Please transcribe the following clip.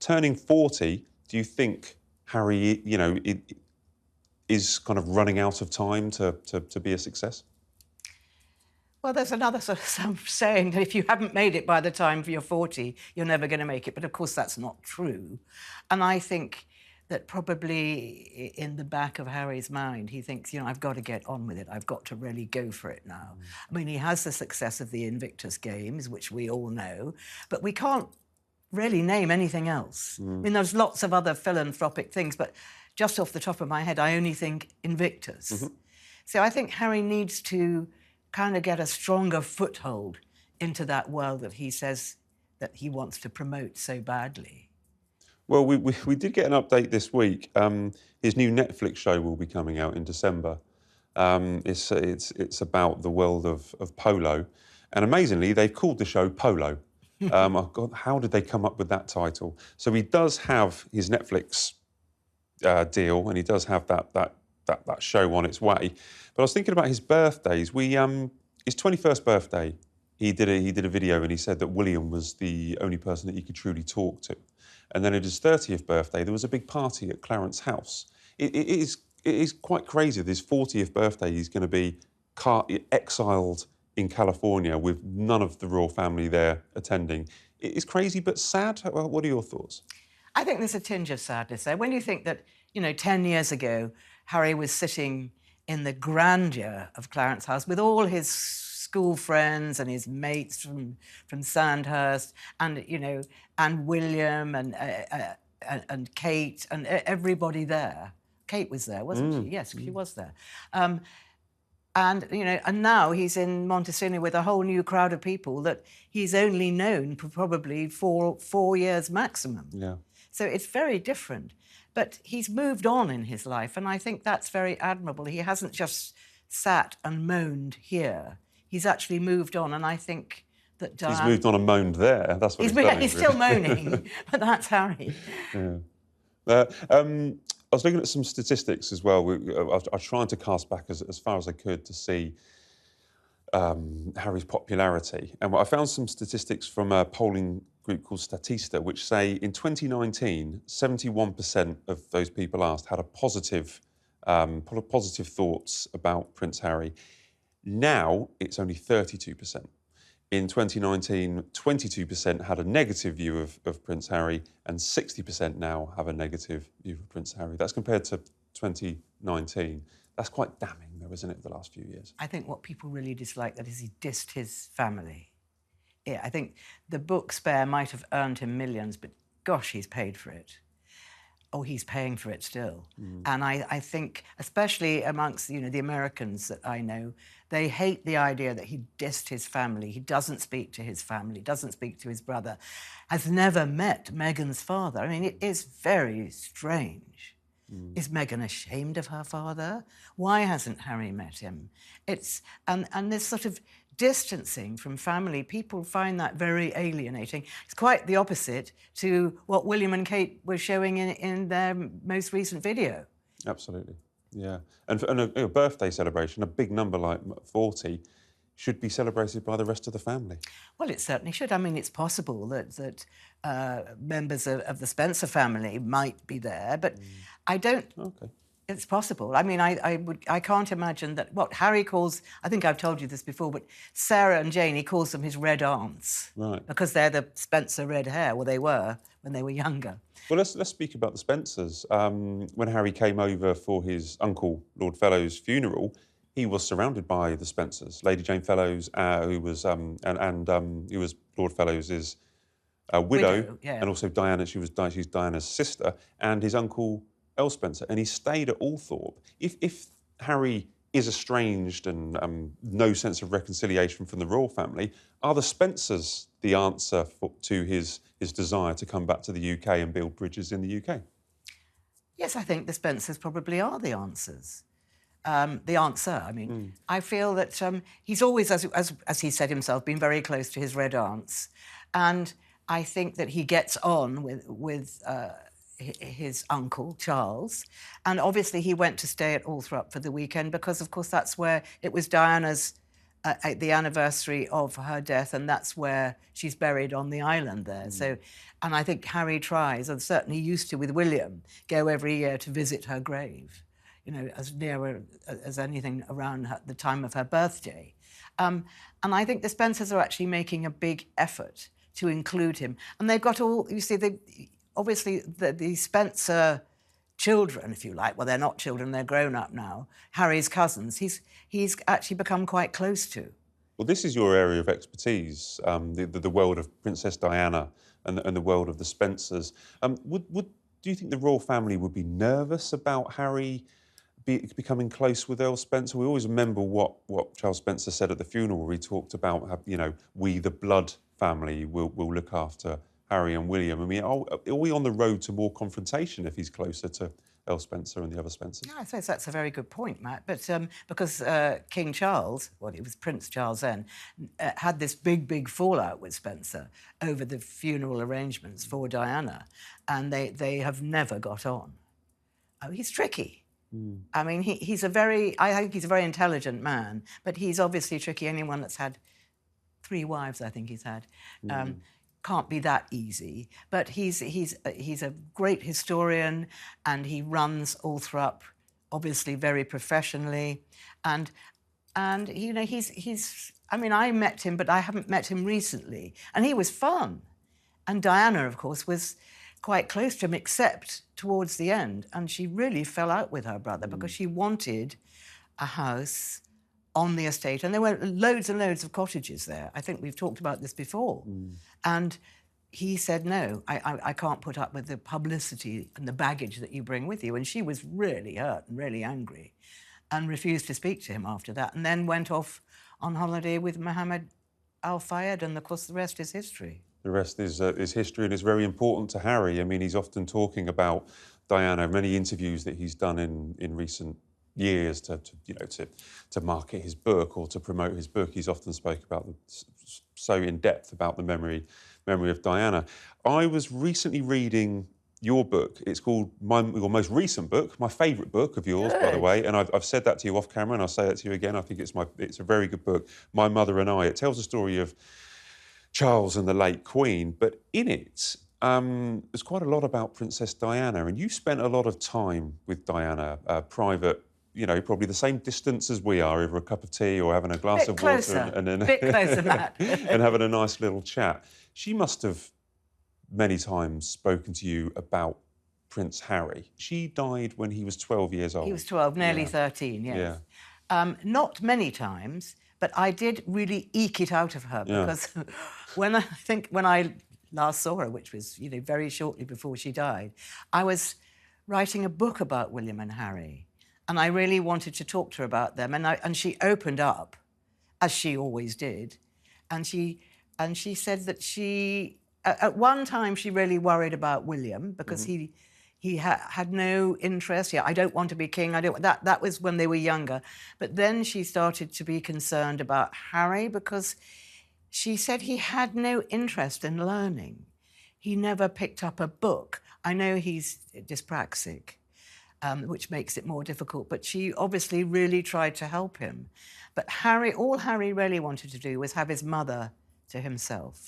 turning 40, do you think Harry, is kind of running out of time to be a success? Well, there's another sort of saying that if you haven't made it by the time you're 40, you're never going to make it. But of course, that's not true. And I think that probably in the back of Harry's mind, he thinks, I've got to get on with it. I've got to really go for it now. I mean, he has the success of the Invictus Games, which we all know, but we can't really name anything else. I mean, there's lots of other philanthropic things, but just off the top of my head, I only think Invictus. So I think Harry needs to kind of get a stronger foothold into that world that he says that he wants to promote so badly. Well, we did get an update this week. His new Netflix show will be coming out in December. It's about the world of polo, and amazingly, they've called the show Polo. Oh God, how did they come up with that title? So he does have his Netflix deal, and he does have that show on its way. But I was thinking about his birthdays. His 21st birthday, he did a video, and he said that William was the only person that he could truly talk to. And then at his 30th birthday, there was a big party at Clarence's house. It is quite crazy. His 40th birthday, he's going to be exiled in California with none of the royal family there attending. It is crazy but sad. Well, what are your thoughts? I think there's a tinge of sadness there. When you think that, 10 years ago, Harry was sitting in the grandeur of Clarence's house with all his school friends and his mates from Sandhurst, and and William and Kate and everybody there. Kate was there, wasn't she? Yes, she was there. And now he's in Montesino with a whole new crowd of people that he's only known for probably four years maximum. Yeah. So it's very different. But he's moved on in his life, and I think that's very admirable. He hasn't just sat and moaned here. He's actually moved on, and I think that Diana... He's moved on and moaned there. That's what he's done. He's still moaning, but that's Harry. Yeah. I was looking at some statistics as well. I was trying to cast back as far as I could to see Harry's popularity. And I found some statistics from a polling group called Statista, which say in 2019, 71% of those people asked had a positive thoughts about Prince Harry. Now, it's only 32%. In 2019, 22% had a negative view of Prince Harry, and 60% now have a negative view of Prince Harry. That's compared to 2019. That's quite damning, though, isn't it, the last few years? I think what people really dislike that is he dissed his family. Yeah, I think the book Spare might have earned him millions, but gosh, he's paid for it. Oh, he's paying for it still. And I think, especially amongst, the Americans that I know, they hate the idea that he dissed his family. He doesn't speak to his family, doesn't speak to his brother, has never met Meghan's father. I mean, it is very strange. Is Meghan ashamed of her father? Why hasn't Harry met him? And this sort of distancing from family, people find that very alienating. It's quite the opposite to what William and Kate were showing in their most recent video. Absolutely, yeah. And a birthday celebration, a big number like 40, should be celebrated by the rest of the family. Well, it certainly should. I mean, it's possible that members of the Spencer family might be there, but I don't... Okay. It's possible. I mean, I can't imagine that what Harry calls, I think I've told you this before, but Sarah and Jane, he calls them his red aunts. Right. Because they're the Spencer red hair. Well, they were when they were younger. Well, let's speak about the Spencers. When Harry came over for his uncle, Lord Fellowes' funeral, he was surrounded by the Spencers. Lady Jane Fellowes, who was Lord Fellowes' widow, yeah. and also Diana. She's Diana's sister, and his uncle Earl Spencer, and he stayed at Althorpe. If Harry is estranged and no sense of reconciliation from the royal family, are the Spencers the answer to his desire to come back to the UK and build bridges in the UK? Yes, I think the Spencers probably are the answers. The answer, I mean. I feel that he's always, as he said himself, been very close to his red aunts, and I think that he gets on with his uncle, Charles, and obviously he went to stay at Althorpe for the weekend because, of course, that's where it was Diana's at the anniversary of her death, and that's where she's buried on the island there. So, and I think Harry tries, and certainly used to with William, go every year to visit her grave, you know, as near as anything around the time of her birthday. And I think the Spencers are actually making a big effort to include him. And they've got all, you see, obviously the Spencer children, if you like, well, they're not children, they're grown up now, Harry's cousins, he's actually become quite close to. Well, this is your area of expertise, the world of Princess Diana and the world of the Spencers. Do you think the royal family would be nervous about Harry becoming close with Earl Spencer? We always remember what Charles Spencer said at the funeral, where he talked about, you know, we, the blood family, will look after Harry and William. I mean, are we on the road to more confrontation if he's closer to Earl Spencer and the other Spencers? Yeah, I suppose that's a very good point, Matt. But because King Charles, well, it was Prince Charles then, had this big fallout with Spencer over the funeral arrangements for Diana, and they have never got on. Oh, he's tricky. I mean, I think he's a very intelligent man, but he's obviously tricky. Anyone that's had 3 wives, I think he's had, can't be that easy. But he's a great historian, and he runs Althorp, obviously very professionally, and you know he's. I mean, I met him, but I haven't met him recently, and he was fun. And Diana, of course, was quite close to him, except towards the end, and she really fell out with her brother because she wanted a house on the estate, and there were loads and loads of cottages there. I think we've talked about this before. And he said, no, I can't put up with the publicity and the baggage that you bring with you. And she was really hurt and really angry and refused to speak to him after that, and then went off on holiday with Mohammed Al Fayed, and of course the rest is history. The rest is history, and is very important to Harry. I mean, he's often talking about Diana. Many interviews that he's done in recent years to market his book or to promote his book, he's often spoke about so in depth about the memory of Diana. I was recently reading your book. It's called your most recent book, my favourite book of yours, by the way. And I've said that to you off camera, and I'll say that to you again. I think it's a very good book. My Mother and I. It tells the story of Charles and the late Queen, but in it, there's quite a lot about Princess Diana, and you spent a lot of time with Diana, private, you know, probably the same distance as we are over a cup of tea or having a glass of water and then bit closer, Matt. and having a nice little chat. She must have many times spoken to you about Prince Harry. She died when he was 12 years old. He was 12, nearly 13, yes. Yeah. Not many times, but I did really eke it out of her because when I last saw her, which was, you know, very shortly before she died, I was writing a book about William and Harry, and I really wanted to talk to her about them, and she opened up, as she always did, and she said that she at one time she really worried about William because he had no interest. Yeah, I don't want to be king. That was when they were younger. But then she started to be concerned about Harry because she said he had no interest in learning. He never picked up a book. I know he's dyspraxic, which makes it more difficult, but she obviously really tried to help him. But all Harry really wanted to do was have his mother to himself.